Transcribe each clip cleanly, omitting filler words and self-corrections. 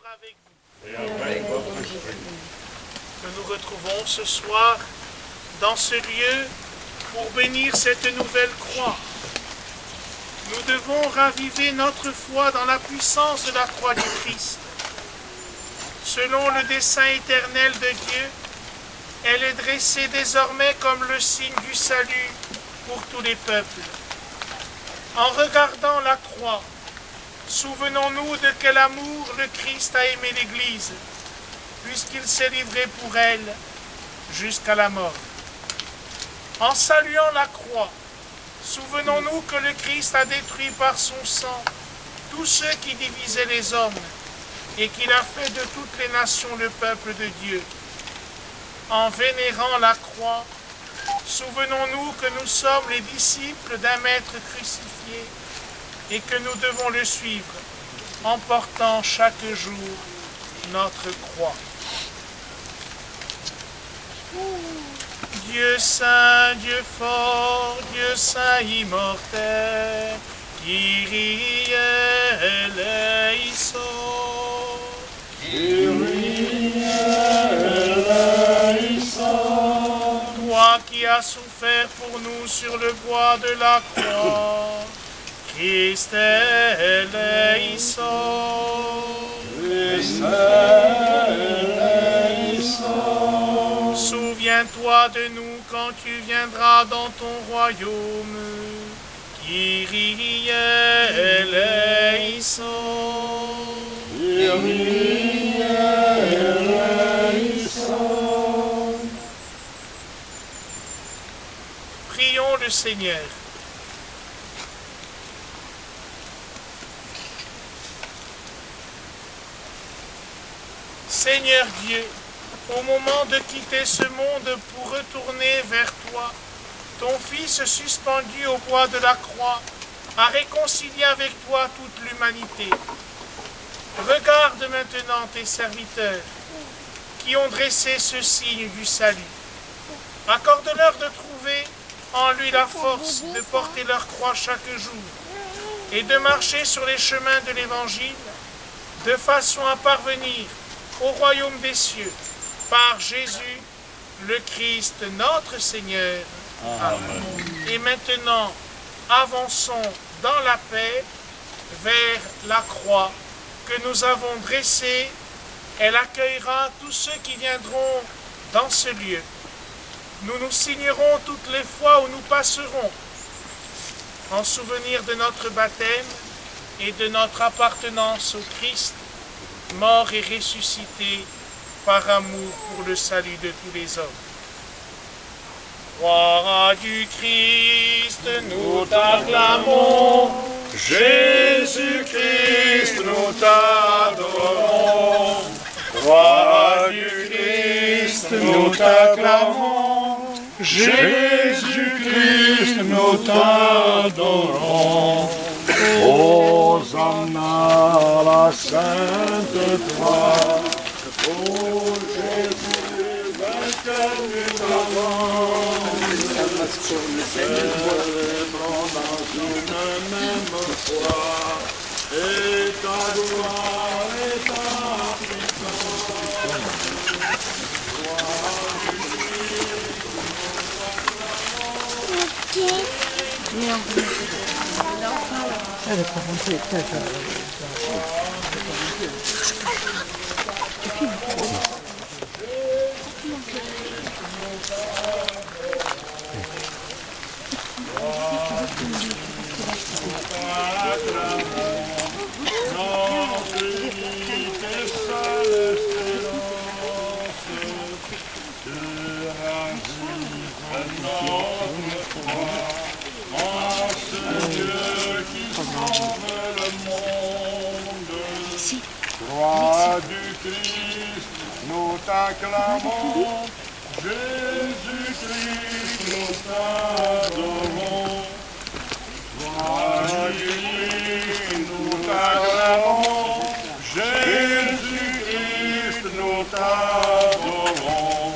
avec vous. Et avec votre esprit. Que nous retrouvons ce soir dans ce lieu pour bénir cette nouvelle croix. Nous devons raviver notre foi dans la puissance de la croix du Christ. Selon le dessein éternel de Dieu, elle est dressée désormais comme le signe du salut pour tous les peuples. En regardant la croix, souvenons-nous de quel amour le Christ a aimé l'Église, puisqu'il s'est livré pour elle jusqu'à la mort. En saluant la croix, souvenons-nous que le Christ a détruit par son sang tous ceux qui divisaient les hommes et qu'il a fait de toutes les nations le peuple de Dieu. En vénérant la croix, souvenons-nous que nous sommes les disciples d'un Maître crucifié et que nous devons le suivre en portant chaque jour notre croix. Dieu saint, Dieu fort, Dieu saint immortel, Kyrie eleison. Kyrie eleison. Toi qui as souffert pour nous sur le bois de la croix, Christ eleison. Christ eleison. Souviens-toi de nous quand tu viendras dans ton royaume. Kyrie eleison. Kyrie eleison. Prions le Seigneur. Seigneur Dieu, au moment de quitter ce monde pour retourner vers toi, ton Fils suspendu au bois de la croix a réconcilié avec toi toute l'humanité. Regarde maintenant tes serviteurs qui ont dressé ce signe du salut. Accorde-leur de trouver en lui la force de porter leur croix chaque jour et de marcher sur les chemins de l'Évangile de façon à parvenir au royaume des cieux, par Jésus, le Christ, notre Seigneur. Amen. Et maintenant, avançons dans la paix vers la croix que nous avons dressée. Elle accueillera tous ceux qui viendront dans ce lieu. Nous nous signerons toutes les fois où nous passerons, en souvenir de notre baptême et de notre appartenance au Christ, mort et ressuscité par amour pour le salut de tous les hommes. Croix du Christ, nous t'acclamons. Jésus-Christ, nous t'adorons. Croix du Christ, nous t'acclamons. Jésus-Christ, nous t'adorons. Hosanna, la Sainte Croix. Ô Jésus, vainqueur du malheur. Célébrons dans une même foi, et ta gloire et ta puissance. Elle est pas rentrée, Croix du Christ, nous t'acclamons. Jésus-Christ, nous t'adorons. Croix du Christ, nous t'acclamons. Jésus-Christ, nous t'adorons.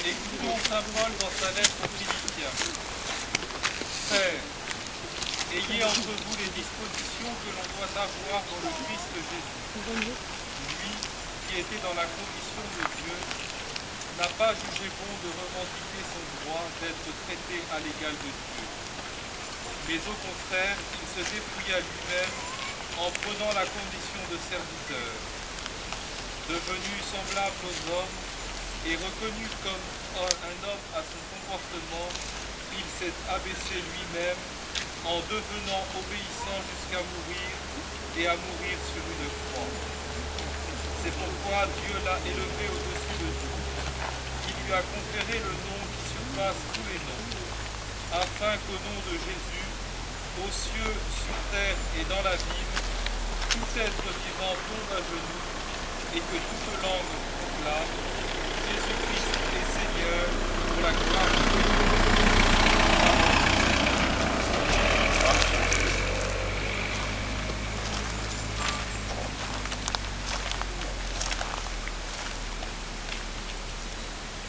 Écoutons saint Paul dans sa lettre aux Philippiens. Frères, ayez entre vous les dispositions savoir dans le Christ Jésus. Lui, qui était dans la condition de Dieu, n'a pas jugé bon de revendiquer son droit d'être traité à l'égal de Dieu. Mais au contraire, il se dépouilla lui-même en prenant la condition de serviteur. Devenu semblable aux hommes et reconnu comme un homme à son comportement, il s'est abaissé lui-même en devenant obéissant jusqu'à mourir et à mourir sur une croix. C'est pourquoi Dieu l'a élevé au-dessus de tout. Il lui a conféré le nom qui surpasse tous les noms, afin qu'au nom de Jésus, aux cieux, sur terre et dans l'abîme, tout être vivant tombe à genoux et que toute langue proclame: Jésus-Christ est Seigneur, pour la gloire de Dieu.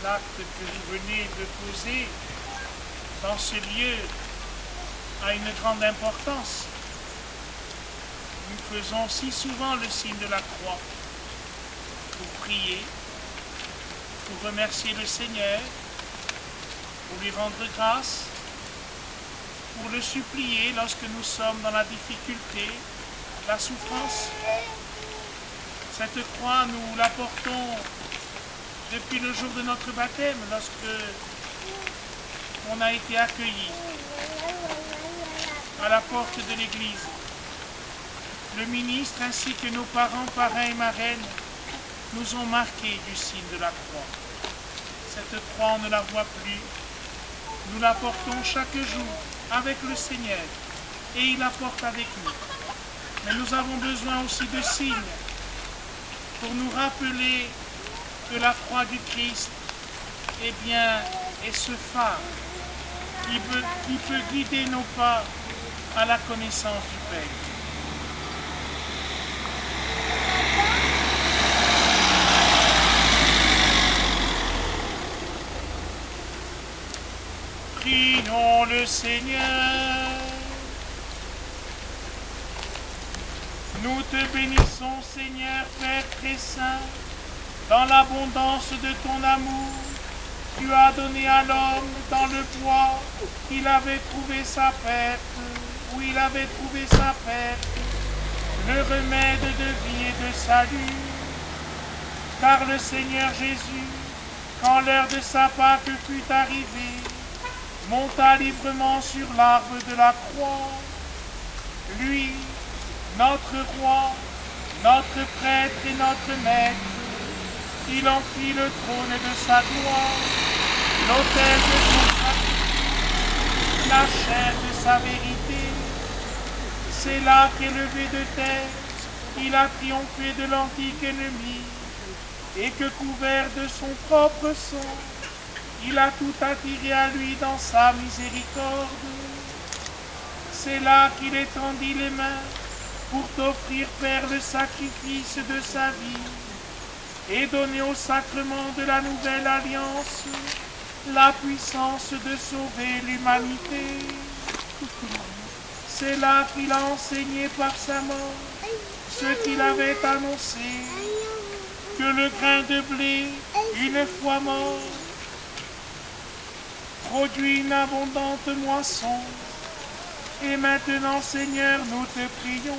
L'acte que vous venez de poser dans ce lieu a une grande importance. Nous faisons si souvent le signe de la croix pour prier, pour remercier le Seigneur, pour lui rendre grâce, pour le supplier lorsque nous sommes dans la difficulté, la souffrance. Cette croix, nous la portons depuis le jour de notre baptême, lorsque on a été accueillis à la porte de l'église. Le ministre ainsi que nos parents, parrains et marraines nous ont marqués du signe de la croix. Cette croix, on ne la voit plus. Nous la portons chaque jour avec le Seigneur et il la porte avec nous. Mais nous avons besoin aussi de signes pour nous rappeler que la croix du Christ, eh bien, est ce phare qui peut guider nos pas à la connaissance du Père. Prions le Seigneur. Nous te bénissons, Seigneur, Père très saint, dans l'abondance de ton amour. Tu as donné à l'homme dans le bois qu'il avait trouvé sa perte, où il avait trouvé sa perte, le remède de vie et de salut. Car le Seigneur Jésus, quand l'heure de sa Pâque fut arrivée, monta librement sur l'arbre de la croix. Lui, notre roi, notre prêtre et notre maître, il en fit le trône de sa gloire, l'autel de son sacrifice, la chair de sa vérité. C'est là qu'élevé de terre, il a triomphé de l'antique ennemi, et que couvert de son propre sang, il a tout attiré à lui dans sa miséricorde. C'est là qu'il étendit les mains pour t'offrir, Père, le sacrifice de sa vie et donner au sacrement de la nouvelle alliance la puissance de sauver l'humanité. C'est là qu'il a enseigné par sa mort ce qu'il avait annoncé, que le grain de blé, une fois mort, produit une abondante moisson. Et maintenant, Seigneur, nous te prions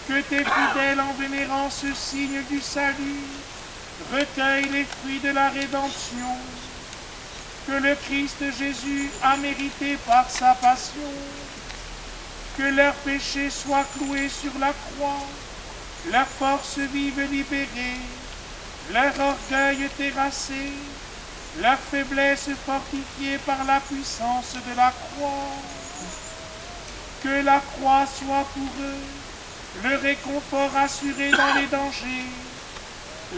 que tes fidèles, en vénérant ce signe du salut, recueillent les fruits de la rédemption que le Christ Jésus a mérité par sa passion, que leurs péchés soient cloués sur la croix, leur force vive libérée, leur orgueil terrassé, leur faiblesse fortifiée par la puissance de la croix. Que la croix soit pour eux le réconfort assuré dans les dangers,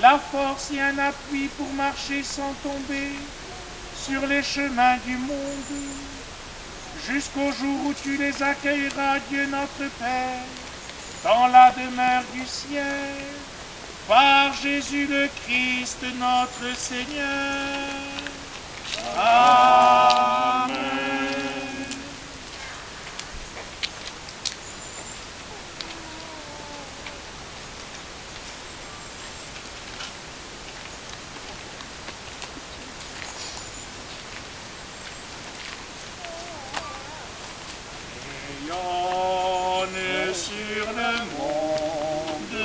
la force et un appui pour marcher sans tomber sur les chemins du monde, jusqu'au jour où tu les accueilleras, Dieu notre Père, dans la demeure du ciel, par Jésus le Christ notre Seigneur. Amen. sur le monde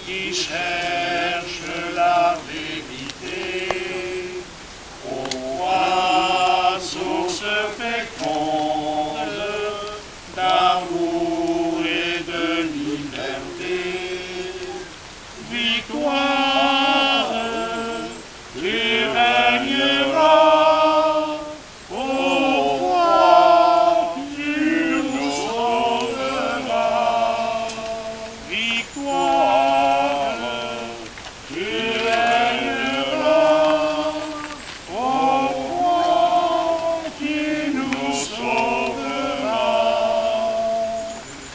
qui cherche la vérité. Ô toi, source féconde d'amour et de liberté, victoire, tu régneras, ô roi, tu nous sauveras. Victoire, tu régneras, ô roi, tu nous sauveras.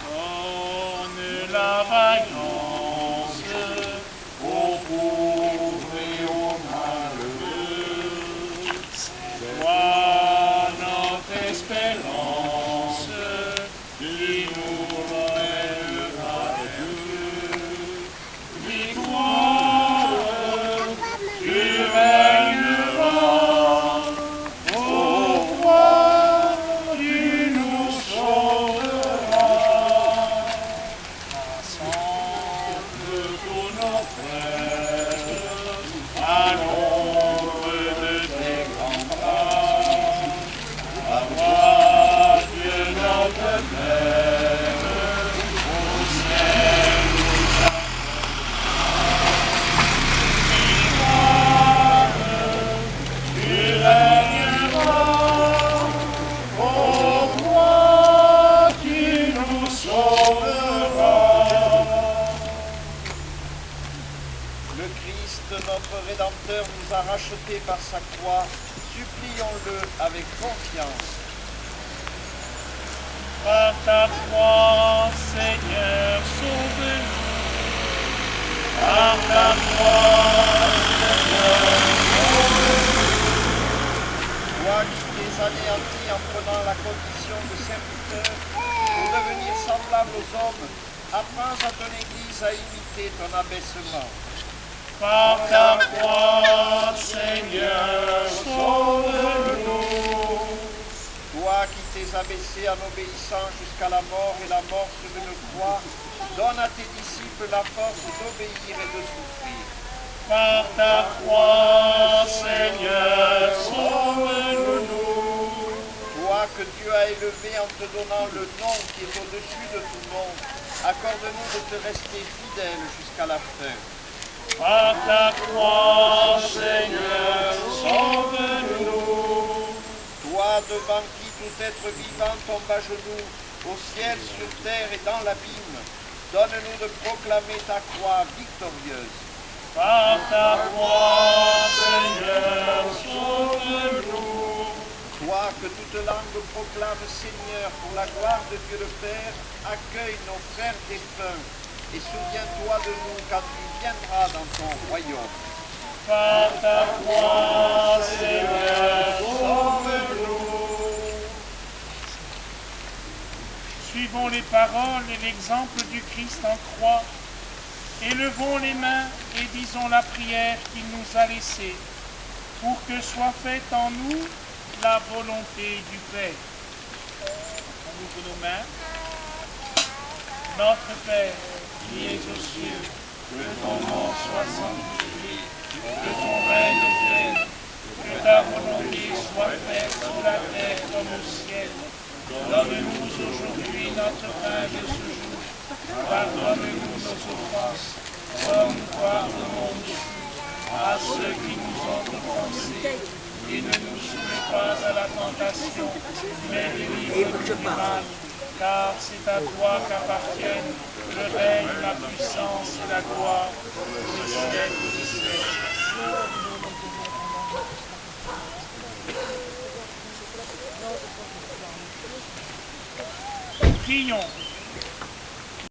Donne la vaillance aux pauvres et aux malheureux. C'est toi notre espérance qui nous mènera vers Dieu. Victoire, tu régneras, ô roi, tu nous sauveras. Rassemble tous nos frères à l'ombre de tes grands bras. À toi, Dieu notre Père, au ciel nous acclame. Tu régneras, ô roi, tu nous sauveras. Le Christ, notre Rédempteur, nous a rachetés par sa croix. Supplions-le avec confiance. Par ta croix, Seigneur, sauve-nous. Par ta croix, Seigneur, Toi qui t'es anéanti en prenant la condition de serviteur pour devenir semblable aux hommes, apprends à ton Église à imiter ton abaissement. par ta croix, Seigneur, sauve-nous. Toi qui t'es abaissé en obéissant jusqu'à la mort et la mort sur une croix, donne à tes disciples la force d'obéir et de souffrir. Par ta croix, Seigneur, sauve-nous. Toi que Dieu a élevé en te donnant le nom qui est au-dessus de tout nom, accorde-nous de te rester fidèle jusqu'à la fin. Par ta croix, Seigneur, sauve-nous. Toi devant qui tout être vivant tombe à genoux, au ciel, sur terre et dans l'abîme, donne-nous de proclamer ta croix victorieuse. Par ta croix, Seigneur, sauve-nous. Toi que toute langue proclame Seigneur pour la gloire de Dieu le Père, accueille nos frères défunts et souviens-toi de nous quand tu viendras dans ton royaume. Par ta croix, Seigneur, sauve-nous. Suivons les paroles et l'exemple du Christ en croix. Élevons les mains et disons la prière qu'il nous a laissée, pour que soit faite en nous la volonté du Père. On ouvre nos mains. Notre Père, qui es aux cieux, que ton nom soit sanctifié, que ton règne vienne, que ta volonté soit faite sur la terre comme au ciel. Donne-nous aujourd'hui notre pain de ce jour. Pardonne-nous nos offenses, comme nous pardonnons aussi à ceux qui nous ont offensés. Et ne nous soumets pas à la tentation, mais délivre-nous du mal. Car c'est à toi qu'appartiennent le règne, la puissance et la gloire au siècle des siècles. Prions.